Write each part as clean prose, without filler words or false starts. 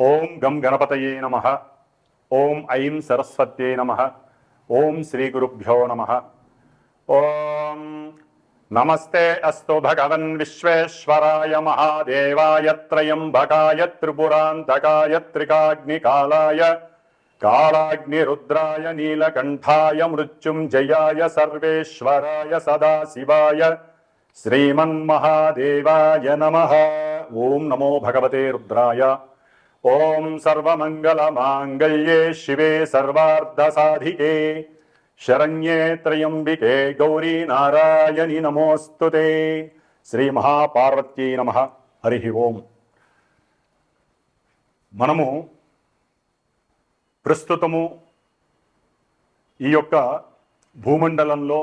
ఓం గం గణపతయే నమః. ఓం ఐం సరస్వత్యై నమః. ఓం శ్రీ గురుభ్యో నమః. ఓం నమస్తే అస్తు భగవన్ విశ్వేశ్వరాయ మహాదేవాయ త్రయంబకాయ త్రిపురాంతకాయ త్రికాగ్నికాలాయ కాళాగ్నిరుద్రాయ నీలకంఠాయ మృత్యుంజయాయ సర్వేశ్వరాయ సదాశివాయ శ్రీమన్మహాదేవాయ నమః. ఓం నమో భగవతే రుద్రాయ. ఓం సర్వమంగళమాంగళ్యే శివే సర్వార్ధసాధికే శరణ్యే త్రయంబికే గౌరీ నారాయణి నమోస్తుతే. శ్రీ మహాపార్వత్యై నమః. హరి ఓం. మనము ప్రస్తుతము ఈ యొక్క భూమండలంలో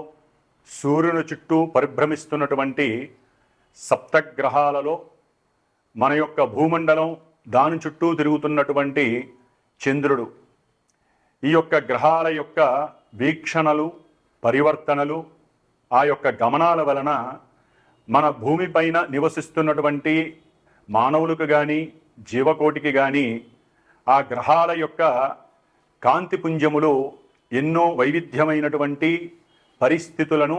సూర్యుని చుట్టూ పరిభ్రమిస్తున్నటువంటి సప్తగ్రహాలలో మన యొక్క భూమండలం దాని చుట్టూ తిరుగుతున్నటువంటి చంద్రుడు, ఈ యొక్క గ్రహాల యొక్క వీక్షణలు పరివర్తనలు ఆ యొక్క గమనాల వలన మన భూమిపైన నివసిస్తున్నటువంటి మానవులకు కానీ జీవకోటికి కానీ ఆ గ్రహాల యొక్క కాంతిపుంజములు ఎన్నో వైవిధ్యమైనటువంటి పరిస్థితులను,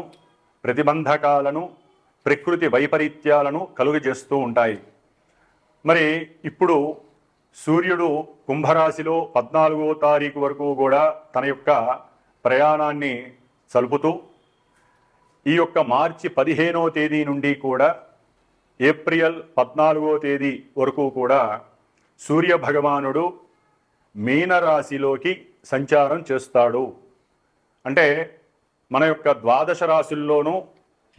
ప్రతిబంధకాలను, ప్రకృతి వైపరీత్యాలను కలుగజేస్తూ ఉంటాయి. మరి ఇప్పుడు సూర్యుడు కుంభరాశిలో 14వ తారీఖు వరకు కూడా తన యొక్క ప్రయాణాన్ని సలుపుతూ ఈ యొక్క మార్చి 15వ తేదీ నుండి కూడా ఏప్రిల్ 14వ తేదీ వరకు కూడా సూర్య భగవానుడు మీనరాశిలోకి సంచారం చేస్తాడు. అంటే మన యొక్క ద్వాదశ రాశుల్లోనూ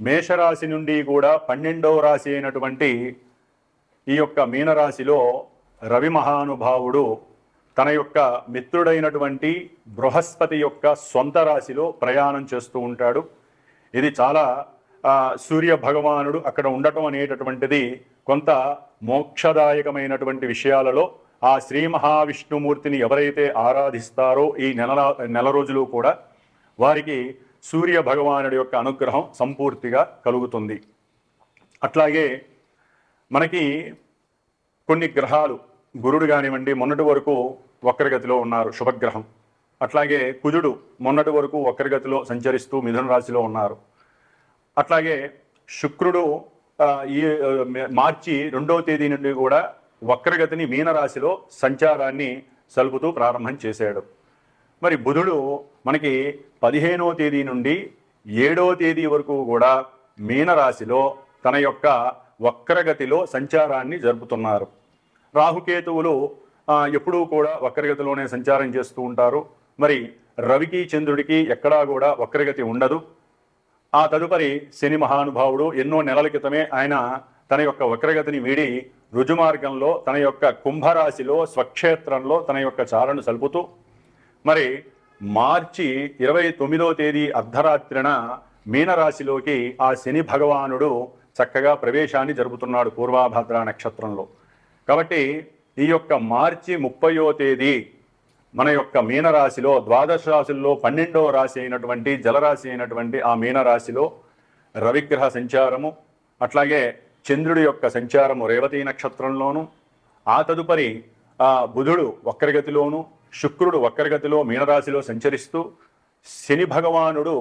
మేషరాశి నుండి కూడా 12వ రాశి అయినటువంటి ఈ యొక్క మీనరాశిలో రవి మహానుభావుడు తన యొక్క మిత్రుడైనటువంటి బృహస్పతి యొక్క సొంత రాశిలో ప్రయాణం చేస్తూ ఉంటాడు. ఇది చాలా సూర్య భగవానుడు అక్కడ ఉండటం అనేటటువంటిది కొంత మోక్షదాయకమైనటువంటి విషయాలలో ఆ శ్రీ మహావిష్ణుమూర్తిని ఎవరైతే ఆరాధిస్తారో ఈ నెల రోజులు కూడా వారికి సూర్య భగవానుడి యొక్క అనుగ్రహం సంపూర్తిగా కలుగుతుంది. అట్లాగే మనకి కొన్ని గ్రహాలు, గురుడు కానివ్వండి మొన్నటి వరకు వక్రగతిలో ఉన్నారు, శుభగ్రహం. అట్లాగే కుజుడు మొన్నటి వరకు వక్రగతిలో సంచరిస్తూ మిథున రాశిలో ఉన్నారు. అట్లాగే శుక్రుడు ఈ మార్చి 2వ తేదీ నుండి కూడా వక్రగతిని మీనరాశిలో సంచారాన్ని సలుపుతూ ప్రారంభం చేశాడు. మరి బుధుడు మనకి 15వ తేదీ నుండి 7వ తేదీ వరకు కూడా మీనరాశిలో తన యొక్క వక్రగతిలో సంచారాన్ని జరుపుతున్నారు. రాహుకేతువులు ఎప్పుడూ కూడా వక్రగతిలోనే సంచారం చేస్తూ ఉంటారు. మరి రవికి చంద్రుడికి ఎక్కడా కూడా వక్రగతి ఉండదు. ఆ తదుపరి శని మహానుభావుడు ఎన్నో నెలల క్రితమే ఆయన తన యొక్క వక్రగతిని వీడి రుజుమార్గంలో తన యొక్క కుంభరాశిలో స్వక్షేత్రంలో తన యొక్క చారను సలుపుతూ మరి మార్చి 29వ తేదీ అర్ధరాత్రిన మీనరాశిలోకి ఆ శని భగవానుడు చక్కగా ప్రవేశాన్ని జరుపుతున్నాడు పూర్వాభద్ర నక్షత్రంలో. కాబట్టి ఈ యొక్క మార్చి 30వ తేదీ మన యొక్క మీనరాశిలో ద్వాదశ రాశుల్లో 12వ రాశి అయినటువంటి జలరాశి అయినటువంటి ఆ మీనరాశిలో రవిగ్రహ సంచారము, అట్లాగే చంద్రుడి యొక్క సంచారము రేవతి నక్షత్రంలోను, ఆ తదుపరి బుధుడు వక్రగతిలోను, శుక్రుడు వక్రగతిలో మీనరాశిలో సంచరిస్తూ శని భగవానుడు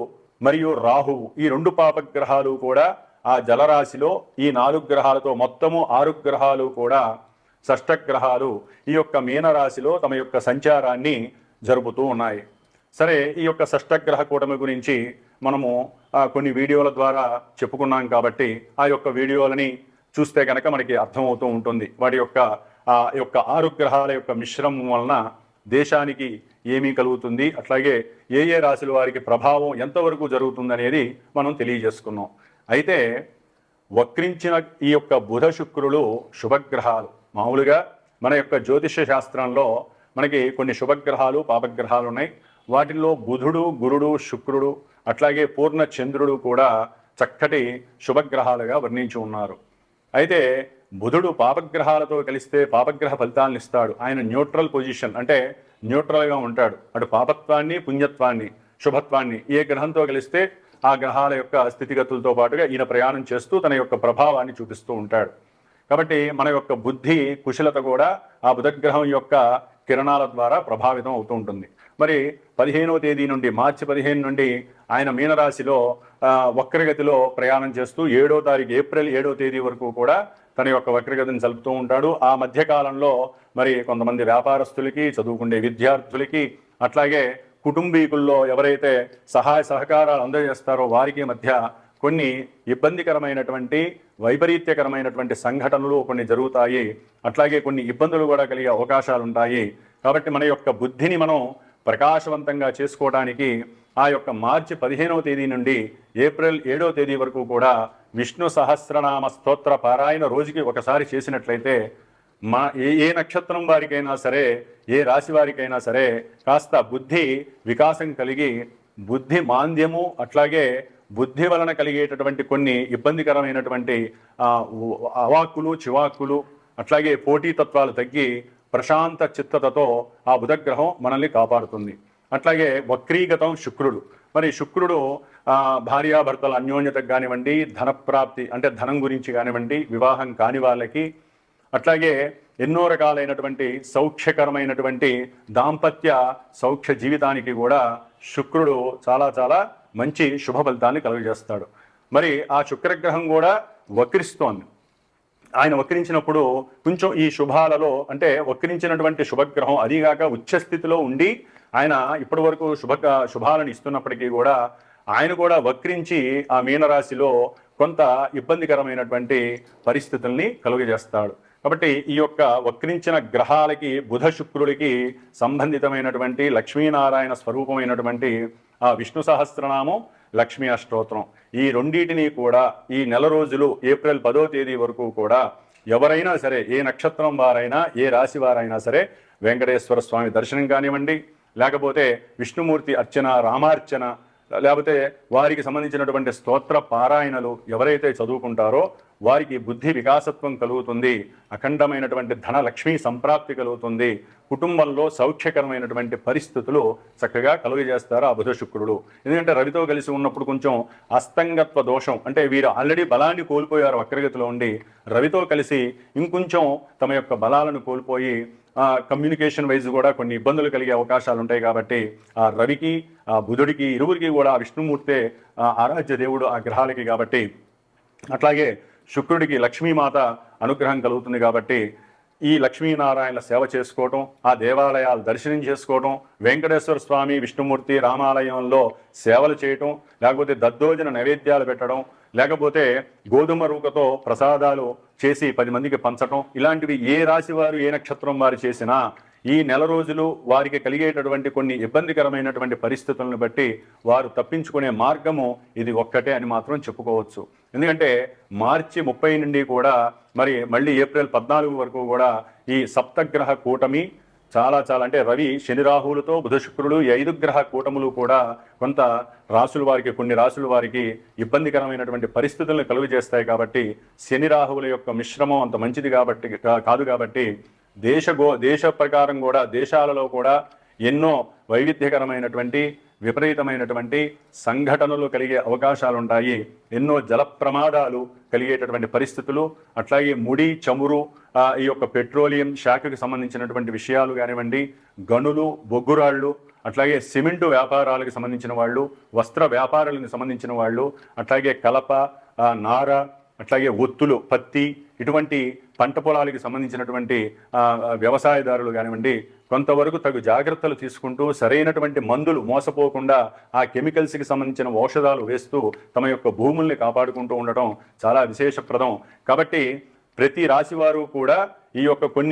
మరియు రాహువు ఈ 2 పాపగ్రహాలు కూడా ఆ జలరాశిలో ఈ 4 గ్రహాలతో మొత్తము 6 గ్రహాలు కూడా షష్టగ్రహాలు ఈ యొక్క మీనరాశిలో తమ యొక్క సంచారాన్ని జరుపుతూ ఉన్నాయి. సరే, ఈ యొక్క షష్టగ్రహ కూటమి గురించి మనము కొన్ని వీడియోల ద్వారా చెప్పుకున్నాం కాబట్టి ఆ యొక్క వీడియోలని చూస్తే కనుక మనకి అర్థమవుతూ ఉంటుంది. వాటి యొక్క ఆ యొక్క 6 గ్రహాల యొక్క మిశ్రమం వలన దేశానికి ఏమీ కలుగుతుంది, అట్లాగే ఏ ఏ రాశుల వారికి ప్రభావం ఎంతవరకు జరుగుతుంది అనేది మనం తెలియజేసుకున్నాం. అయితే వక్రించిన ఈ యొక్క బుధ శుక్రులు శుభగ్రహాలు. మామూలుగా మన యొక్క జ్యోతిష శాస్త్రంలో మనకి కొన్ని శుభగ్రహాలు పాపగ్రహాలు ఉన్నాయి. వాటిల్లో బుధుడు, గురుడు, శుక్రుడు అట్లాగే పూర్ణ చంద్రుడు కూడా చక్కటి శుభగ్రహాలుగా వర్ణించి ఉన్నారు. అయితే బుధుడు పాపగ్రహాలతో కలిస్తే పాపగ్రహ ఫలితాలను ఇస్తాడు. ఆయన న్యూట్రల్ పొజిషన్, అంటే న్యూట్రల్గా ఉంటాడు. అటు పాపత్వాన్ని, పుణ్యత్వాన్ని, శుభత్వాన్ని ఏ గ్రహంతో కలిస్తే ఆ గ్రహాల యొక్క స్థితిగతులతో పాటుగా ఈయన ప్రయాణం చేస్తూ తన యొక్క ప్రభావాన్ని చూపిస్తూ ఉంటాడు. కాబట్టి మన యొక్క బుద్ధి కుశలత కూడా ఆ బుధగ్రహం యొక్క కిరణాల ద్వారా ప్రభావితం అవుతూ ఉంటుంది. మరి 15వ తేదీ నుండి మార్చి 15 నుండి ఆయన మీనరాశిలో వక్రగతిలో ప్రయాణం చేస్తూ 7వ తారీఖు ఏప్రిల్ 7వ తేదీ వరకు కూడా తన యొక్క వక్రగతిని జరుపుతూ ఉంటాడు. ఆ మధ్యకాలంలో మరి కొంతమంది వ్యాపారస్తులకి, చదువుకునే విద్యార్థులకి, అట్లాగే కుటుంబీకుల్లో ఎవరైతే సహాయ సహకారాలు అందజేస్తారో వారికి మధ్య కొన్ని ఇబ్బందికరమైనటువంటి వైపరీత్యకరమైనటువంటి సంఘటనలు కొన్ని జరుగుతాయి. అట్లాగే కొన్ని ఇబ్బందులు కూడా కలిగే అవకాశాలు ఉంటాయి. కాబట్టి మన యొక్క బుద్ధిని మనం ప్రకాశవంతంగా చేసుకోవడానికి ఆ యొక్క మార్చి 15వ తేదీ నుండి ఏప్రిల్ 7వ తేదీ వరకు కూడా విష్ణు సహస్రనామ స్తోత్ర పారాయణ రోజుకి ఒకసారి చేసినట్లయితే ఏ నక్షత్రం వారికైనా సరే, ఏ రాశి వారికైనా సరే కాస్త బుద్ధి వికాసం కలిగి బుద్ధి మాంద్యము, అట్లాగే బుద్ధి వలన కలిగేటటువంటి కొన్ని ఇబ్బందికరమైనటువంటి అవాక్కులు చివాక్కులు, అట్లాగే పోటీతత్వాలు తగ్గి ప్రశాంత చిత్తతతో ఆ బుధగ్రహం మనల్ని కాపాడుతుంది. అట్లాగే వక్రీగతం శుక్రుడు, మరి శుక్రుడు భార్యాభర్తల అన్యోన్యతకు కానివ్వండి, ధనప్రాప్తి అంటే ధనం గురించి కానివ్వండి, వివాహం కాని వాళ్ళకి, అట్లాగే ఎన్నో రకాలైనటువంటి సౌఖ్యకరమైనటువంటి దాంపత్య సౌఖ్య జీవితానికి కూడా శుక్రుడు చాలా చాలా మంచి శుభ ఫలితాన్ని కలుగజేస్తాడు. మరి ఆ శుక్రగ్రహం కూడా వక్రిస్తోంది. ఆయన వక్రించినప్పుడు కొంచెం ఈ శుభాలలో అంటే వక్రించినటువంటి శుభగ్రహం అదిగాక ఉచ్చస్థితిలో ఉండి ఆయన ఇప్పటి వరకు శుభాలను ఇస్తున్నప్పటికీ కూడా ఆయన కూడా వక్రించి ఆ మీనరాశిలో కొంత ఇబ్బందికరమైనటువంటి పరిస్థితుల్ని కలుగజేస్తాడు. కాబట్టి ఈ యొక్క వక్రించిన గ్రహాలకి బుధ శుక్రుడికి సంబంధితమైనటువంటి లక్ష్మీనారాయణ స్వరూపమైనటువంటి ఆ విష్ణు సహస్రనామం, లక్ష్మీ అష్టోత్తరం, ఈ రెండింటినీ కూడా ఈ నెల రోజులు ఏప్రిల్ 10వ తేదీ వరకు కూడా ఎవరైనా సరే, ఏ నక్షత్రం వారైనా, ఏ రాశి వారైనా సరే వెంకటేశ్వర స్వామి దర్శనం కానివ్వండి, లేకపోతే విష్ణుమూర్తి అర్చన, రామార్చన, లేకపోతే వారికి సంబంధించినటువంటి స్తోత్ర పారాయణలు ఎవరైతే చదువుకుంటారో వారికి బుద్ధి వికాసత్వం కలుగుతుంది, అఖండమైనటువంటి ధన లక్ష్మీ సంప్రాప్తి కలుగుతుంది, కుటుంబంలో సౌఖ్యకరమైనటువంటి పరిస్థితులు చక్కగా కలుగజేస్తారు ఆ బుధ శుక్రుడు. ఎందుకంటే రవితో కలిసి ఉన్నప్పుడు కొంచెం అస్తంగత్వ దోషం, అంటే వీరు ఆల్రెడీ బలాన్ని కోల్పోయారు వక్రగతిలో ఉండి, రవితో కలిసి ఇంకొంచెం తమ యొక్క బలాలను కోల్పోయి కమ్యూనికేషన్ వైజ్ కూడా కొన్ని ఇబ్బందులు కలిగే అవకాశాలు ఉంటాయి. కాబట్టి ఆ రవికి, ఆ బుధుడికి, ఇరువురికి కూడా విష్ణుమూర్తే ఆరాధ్య దేవుడు ఆ గ్రహాలకి. కాబట్టి అట్లాగే శుక్రుడికి లక్ష్మీమాత అనుగ్రహం కలుగుతుంది. కాబట్టి ఈ లక్ష్మీనారాయణ సేవ చేసుకోవటం, ఆ దేవాలయాలు దర్శనం చేసుకోవటం, వెంకటేశ్వర స్వామి, విష్ణుమూర్తి రామాలయంలో సేవలు చేయటం, లేకపోతే దద్దోజన నైవేద్యాలు పెట్టడం, లేకపోతే గోధుమ రూకతో ప్రసాదాలు చేసి 10 మందికి పంచటం, ఇలాంటివి ఏ రాశి వారు, ఏ నక్షత్రం వారు చేసినా ఈ నెల రోజులు వారికి కలిగేటటువంటి కొన్ని ఇబ్బందికరమైనటువంటి పరిస్థితులను బట్టి వారు తప్పించుకునే మార్గము ఇది ఒక్కటే అని మాత్రం చెప్పుకోవచ్చు. ఎందుకంటే మార్చి 30 నుండి కూడా మరి మళ్ళీ ఏప్రిల్ 14 వరకు కూడా ఈ సప్తగ్రహ కూటమి చాలా అంటే రవి శని రాహువులతో బుధ శుక్రుడు ఈ 5 గ్రహ కూటములు కూడా కొంత రాసుల వారికి, కొన్ని రాసుల వారికి ఇబ్బందికరమైనటువంటి పరిస్థితులను కలుగజేస్తాయి. కాబట్టి శని రాహువుల యొక్క మిశ్రమం అంత మంచిది కాదు. కాబట్టి దేశ ప్రకారం కూడా దేశాలలో కూడా ఎన్నో వైవిధ్యకరమైనటువంటి విపరీతమైనటువంటి సంఘటనలు కలిగే అవకాశాలు ఉంటాయి. ఎన్నో జల ప్రమాదాలు కలిగేటటువంటి పరిస్థితులు, అట్లాగే ముడి చమురు, ఈ యొక్క పెట్రోలియం శాఖకు సంబంధించినటువంటి విషయాలు కానివ్వండి, గనులు, బొగ్గురాళ్ళు, అట్లాగే సిమెంటు వ్యాపారాలకు సంబంధించిన వాళ్ళు, వస్త్ర వ్యాపారాలకు సంబంధించిన వాళ్ళు, అట్లాగే కలప, నార, అట్లాగే ఒత్తులు, పత్తి, ఇటువంటి పంట పొలాలకు సంబంధించినటువంటి వ్యవసాయదారులు కానివ్వండి కొంతవరకు తగు జాగ్రత్తలు తీసుకుంటూ సరైనటువంటి మందులు మోసపోకుండా ఆ కెమికల్స్కి సంబంధించిన ఔషధాలు వేస్తూ తమ యొక్క భూముల్ని కాపాడుకుంటూ ఉండటం చాలా విశేషప్రదం. కాబట్టి ప్రతి రాశి వారు కూడా ఈ యొక్క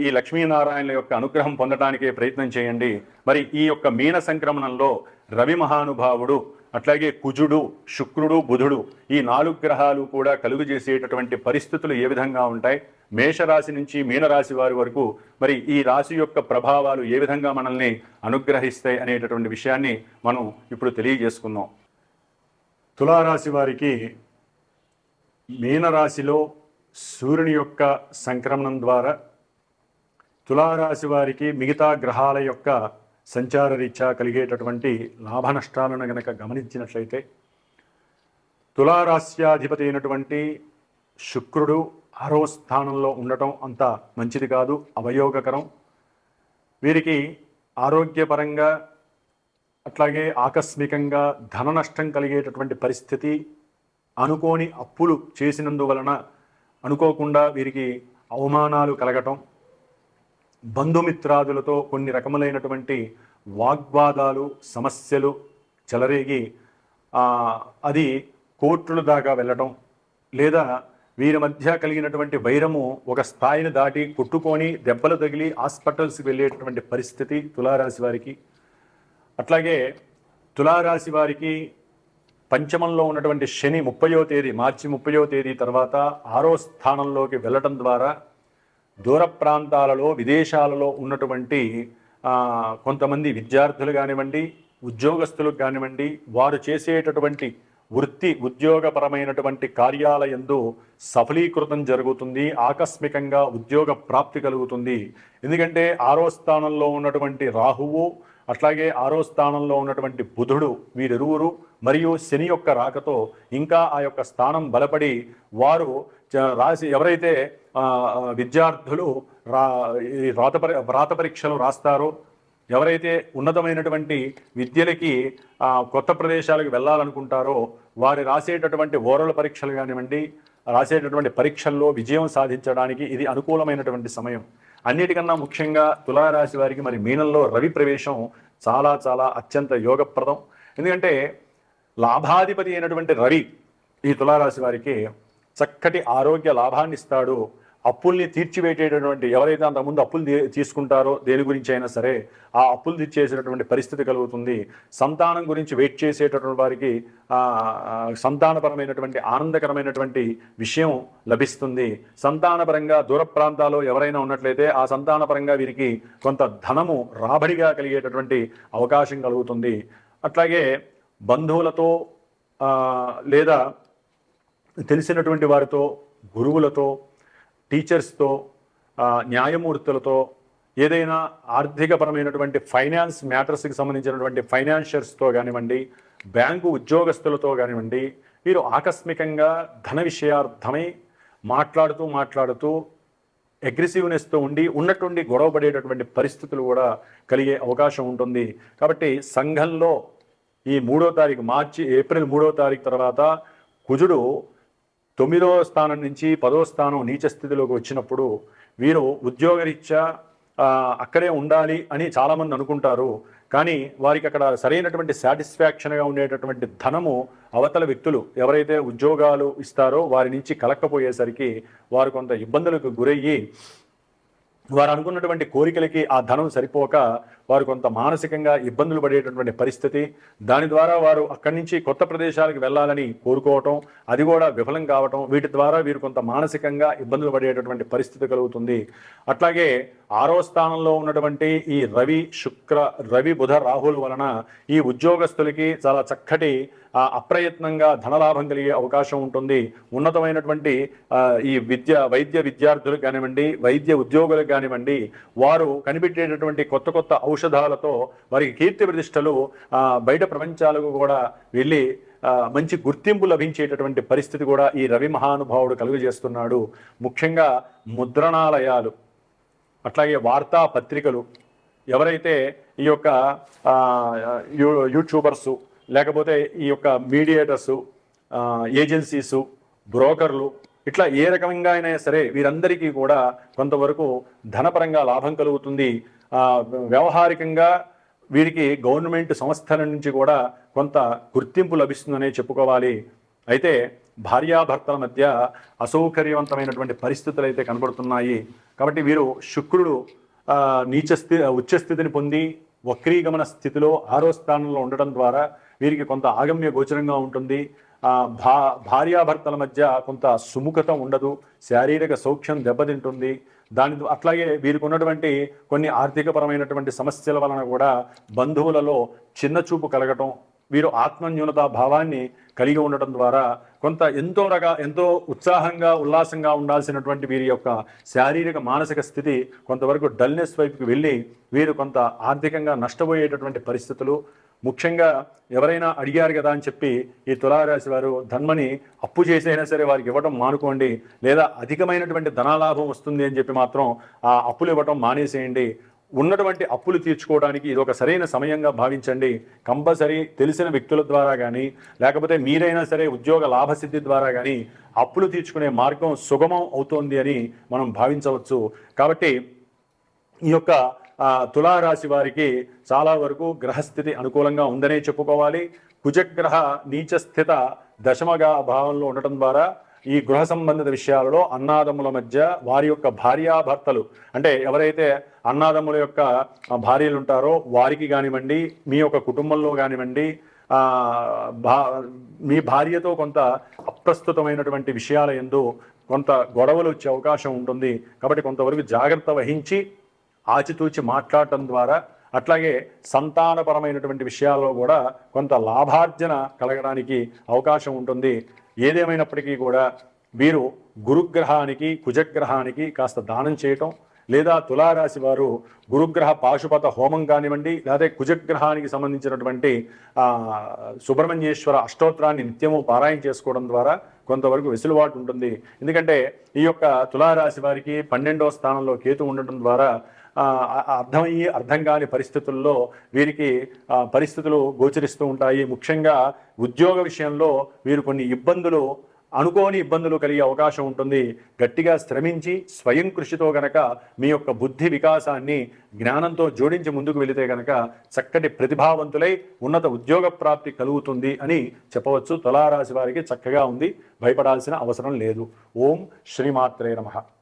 ఈ లక్ష్మీనారాయణల యొక్క అనుగ్రహం పొందడానికే ప్రయత్నం చేయండి. మరి ఈ యొక్క మీన సంక్రమణంలో రవి మహానుభావుడు, అట్లాగే కుజుడు, శుక్రుడు, బుధుడు, ఈ 4 గ్రహాలు కూడా కలుగు చేసేటటువంటి పరిస్థితులు ఏ విధంగా ఉంటాయి, మేషరాశి నుంచి మీనరాశి వారి వరకు మరి ఈ రాశి యొక్క ప్రభావాలు ఏ విధంగా మనల్ని అనుగ్రహిస్తాయి అనేటటువంటి విషయాన్ని మనం ఇప్పుడు తెలియజేసుకుందాం. తులారాశి వారికి మీనరాశిలో సూర్యుని యొక్క సంక్రమణం ద్వారా తులారాశి వారికి మిగతా గ్రహాల యొక్క సంచార రీత్యా కలిగేటటువంటి లాభ నష్టాలను గనక గమనించినట్లయితే తులారాశ్యాధిపతి అయినటువంటి శుక్రుడు 6వ స్థానంలో ఉండటం అంత మంచిది కాదు, అవయోగకరం. వీరికి ఆరోగ్యపరంగా అట్లాగే ఆకస్మికంగా ధన నష్టం కలిగేటటువంటి పరిస్థితి, అనుకోని అప్పులు చేసినందువలన అనుకోకుండా వీరికి అవమానాలు కలగటం, బంధుమిత్రాదులతో కొన్ని రకములైనటువంటి వాగ్వాదాలు సమస్యలు చెలరేగి అది కోర్టుల దాకా వెళ్ళటం, లేదా వీరి మధ్య కలిగినటువంటి వైరము ఒక స్థాయిని దాటి కొట్టుకొని దెబ్బలు తగిలి హాస్పిటల్స్కి వెళ్ళేటటువంటి పరిస్థితి తులారాశి వారికి. అట్లాగే తులారాశి వారికి పంచమంలో ఉన్నటువంటి శని 30వ తేదీ మార్చి 30వ తేదీ తర్వాత 6వ స్థానంలోకి వెళ్ళటం ద్వారా దూర ప్రాంతాలలో విదేశాలలో ఉన్నటువంటి కొంతమంది విద్యార్థులు కానివ్వండి, ఉద్యోగస్తులకు కానివ్వండి, వారు చేసేటటువంటి వృత్తి ఉద్యోగపరమైనటువంటి కార్యాలయందు సఫలీకృతం జరుగుతుంది, ఆకస్మికంగా ఉద్యోగ ప్రాప్తి కలుగుతుంది. ఎందుకంటే 6వ స్థానంలో ఉన్నటువంటి రాహువు అట్లాగే 6వ స్థానంలో ఉన్నటువంటి బుధుడు వీరిరువురు మరియు శని యొక్క రాకతో ఇంకా ఆ యొక్క స్థానం బలపడి వారు రాసి ఎవరైతే విద్యార్థులు వ్రాత పరీక్షలు రాస్తారో, ఎవరైతే ఉన్నతమైనటువంటి విద్యలకి కొత్త ప్రదేశాలకు వెళ్ళాలనుకుంటారో వారి రాసేటటువంటి ఓరల్ పరీక్షలు కానివ్వండి, రాసేటటువంటి పరీక్షల్లో విజయం సాధించడానికి ఇది అనుకూలమైనటువంటి సమయం. అన్నిటికన్నా ముఖ్యంగా తులారాశి వారికి మరి మీనంలో రవి ప్రవేశం చాలా చాలా అత్యంత యోగప్రదం. ఎందుకంటే లాభాధిపతి అయినటువంటి రవి ఈ తులారాశి వారికి చక్కటి ఆరోగ్య లాభాన్ని ఇస్తాడు. అప్పుల్ని తీర్చివేటేటటువంటి ఎవరైతే అంతకుముందు అప్పులు తీసుకుంటారో దేని గురించి అయినా సరే ఆ అప్పులు తీర్చేసేటటువంటి పరిస్థితి కలుగుతుంది. సంతానం గురించి వెయిట్ చేసేటటువంటి వారికి సంతానపరమైనటువంటి ఆనందకరమైనటువంటి విషయం లభిస్తుంది. సంతానపరంగా దూర ప్రాంతాల్లో ఎవరైనా ఉన్నట్లయితే ఆ సంతానపరంగా వీరికి కొంత ధనము రాబడిగా కలిగేటటువంటి అవకాశం కలుగుతుంది. అట్లాగే బంధువులతో లేదా తెలిసినటువంటి వారితో, గురువులతో, టీచర్స్తో, న్యాయమూర్తులతో ఏదైనా ఆర్థికపరమైనటువంటి ఫైనాన్స్ మ్యాటర్స్కి సంబంధించినటువంటి ఫైనాన్షియర్స్తో కానివ్వండి, బ్యాంకు ఉద్యోగస్తులతో కానివ్వండి, వీరు ఆకస్మికంగా ధన విషయార్థమై మాట్లాడుతూ అగ్రెసివ్నెస్తో ఉన్నట్టుండి గొడవ పడేటటువంటి పరిస్థితులు కూడా కలిగే అవకాశం ఉంటుంది. కాబట్టి సంఘంలో ఈ 3వ తారీఖు ఏప్రిల్ 3వ తారీఖు తర్వాత కుజుడు 9వ స్థానం నుంచి 10వ స్థానం నీచ స్థితిలోకి వచ్చినప్పుడు వీరు ఉద్యోగరీత్యా అక్కడే ఉండాలి అని చాలామంది అనుకుంటారు. కానీ వారికి అక్కడ సరైనటువంటి సాటిస్ఫాక్షన్గా ఉండేటటువంటి ధనము అవతల వ్యక్తులు ఎవరైతే ఉద్యోగాలు ఇస్తారో వారి నుంచి కలక్కపోయేసరికి వారు కొంత ఇబ్బందులకు గురయ్యి వారు అనుకున్నటువంటి కోరికలకి ఆ ధనం సరిపోక వారు కొంత మానసికంగా ఇబ్బందులు పడేటటువంటి పరిస్థితి, దాని ద్వారా వారు అక్కడి నుంచి కొత్త ప్రదేశాలకు వెళ్ళాలని కోరుకోవటం, అది కూడా విఫలం కావటం, వీటి ద్వారా వీరు కొంత మానసికంగా ఇబ్బందులు పడేటటువంటి పరిస్థితి కలుగుతుంది. అట్లాగే 6వ స్థానంలో ఉన్నటువంటి ఈ రవి బుధ రాహుల వలన ఈ ఉద్యోగస్తులకి చాలా చక్కటి అప్రయత్నంగా ధనలాభం కలిగే అవకాశం ఉంటుంది. ఉన్నతమైనటువంటి ఈ వైద్య విద్యార్థులకు కానివ్వండి, వైద్య ఉద్యోగులకు కానివ్వండి, వారు కనిపెట్టేటటువంటి కొత్త ఔషధాలతో వారికి కీర్తి ప్రతిష్టలు బయట ప్రపంచాలకు కూడా వెళ్ళి మంచి గుర్తింపు లభించేటటువంటి పరిస్థితి కూడా ఈ రవి మహానుభావుడు కలుగజేస్తున్నాడు. ముఖ్యంగా ముద్రణాలయాలు అట్లాగే వార్తాపత్రికలు ఎవరైతే ఈ యొక్క యూట్యూబర్సు లేకపోతే ఈ యొక్క మీడియేటర్సు, ఏజెన్సీసు, బ్రోకర్లు ఇట్లా ఏ రకంగా అయినా సరే వీరందరికీ కూడా కొంతవరకు ధనపరంగా లాభం కలుగుతుంది. వ్యవహారికంగా వీరికి గవర్నమెంట్ సంస్థల నుంచి కూడా కొంత గుర్తింపు లభిస్తుందనే చెప్పుకోవాలి. అయితే భార్యాభర్తల మధ్య అసౌకర్యవంతమైనటువంటి పరిస్థితులు అయితే కనబడుతున్నాయి. కాబట్టి వీరు శుక్రుడు ఉచ్చస్థితిని పొంది వక్రీగమన స్థితిలో 6వ స్థానంలో ఉండటం ద్వారా వీరికి కొంత ఆగమ్య గోచరంగా ఉంటుంది. భార్యాభర్తల మధ్య కొంత సుముఖత ఉండదు, శారీరక సౌఖ్యం దెబ్బతింటుంది. అట్లాగే వీరికి ఉన్నటువంటి కొన్ని ఆర్థికపరమైనటువంటి సమస్యల వలన కూడా బంధువులలో చిన్న చూపు కలగటం, వీరు ఆత్మన్యూనతా భావాన్ని కలిగి ఉండటం ద్వారా కొంత ఎంతో ఉత్సాహంగా ఉల్లాసంగా ఉండాల్సినటువంటి వీరి యొక్క శారీరక మానసిక స్థితి కొంతవరకు డల్నెస్ వైపుకి వెళ్ళి వీరు కొంత ఆర్థికంగా నష్టపోయేటటువంటి పరిస్థితులు, ముఖ్యంగా ఎవరైనా అడిగారు కదా అని చెప్పి ఈ తులారాశి వారు ధన్మని అప్పు చేసైనా సరే వారికి ఇవ్వటం మానుకోండి, లేదా అధికమైనటువంటి ధనాలాభం వస్తుంది అని చెప్పి మాత్రం ఆ అప్పులు ఇవ్వటం మానేసేయండి. ఉన్నటువంటి అప్పులు తీర్చుకోవడానికి ఇది ఒక సరైన సమయంగా భావించండి. కంపల్సరీ తెలిసిన వ్యక్తుల ద్వారా కానీ, లేకపోతే మీరైనా సరే ఉద్యోగ లాభసిద్ధి ద్వారా కానీ అప్పులు తీర్చుకునే మార్గం సుగమం అవుతోంది అని మనం భావించవచ్చు. కాబట్టి ఈ యొక్క తులారాశి వారికి చాలా వరకు గ్రహస్థితి అనుకూలంగా ఉందనే చెప్పుకోవాలి. కుజగ్రహ నీచస్థిత దశమగా భావంలో ఉండటం ద్వారా ఈ గృహ సంబంధిత విషయాలలో అన్నాదమ్ముల మధ్య వారి యొక్క భార్యాభర్తలు, అంటే ఎవరైతే అన్నాదమ్ముల యొక్క భార్యలు ఉంటారో వారికి కానివ్వండి, మీ యొక్క కుటుంబంలో కానివ్వండి, మీ భార్యతో కొంత అప్రస్తుతమైనటువంటి విషయాల యందు కొంత గొడవలు వచ్చే అవకాశం ఉంటుంది. కాబట్టి కొంతవరకు జాగ్రత్త వహించి ఆచితూచి మాట్లాడటం ద్వారా, అట్లాగే సంతానపరమైనటువంటి విషయాల్లో కూడా కొంత లాభార్జన కలగడానికి అవకాశం ఉంటుంది. ఏదేమైనప్పటికీ కూడా వీరు గురుగ్రహానికి కుజగ్రహానికి కాస్త దానం చేయటం, లేదా తులారాశి వారు గురుగ్రహ పాశుపత హోమం కానివ్వండి, లేదా కుజగ్రహానికి సంబంధించినటువంటి సుబ్రహ్మణ్యేశ్వర అష్టోత్తరాన్ని నిత్యము పారాయణ చేసుకోవడం ద్వారా కొంతవరకు వెసులుబాటు ఉంటుంది. ఎందుకంటే ఈ యొక్క తులారాశి వారికి 12వ స్థానంలో కేతు ఉండటం ద్వారా అర్థమయ్యి అర్థం కాని పరిస్థితుల్లో వీరికి పరిస్థితులు గోచరిస్తూ ఉంటాయి. ముఖ్యంగా ఉద్యోగ విషయంలో వీరు కొన్ని అనుకోని ఇబ్బందులు కలిగే అవకాశం ఉంటుంది. గట్టిగా శ్రమించి స్వయం కృషితో గనక మీ యొక్క బుద్ధి వికాసాన్ని జ్ఞానంతో జోడించి ముందుకు వెళితే గనక చక్కటి ప్రతిభావంతులై ఉన్నత ఉద్యోగ ప్రాప్తి కలుగుతుంది అని చెప్పవచ్చు. తులారాశి వారికి చక్కగా ఉంది, భయపడాల్సిన అవసరం లేదు. ఓం శ్రీమాత్రే నమః.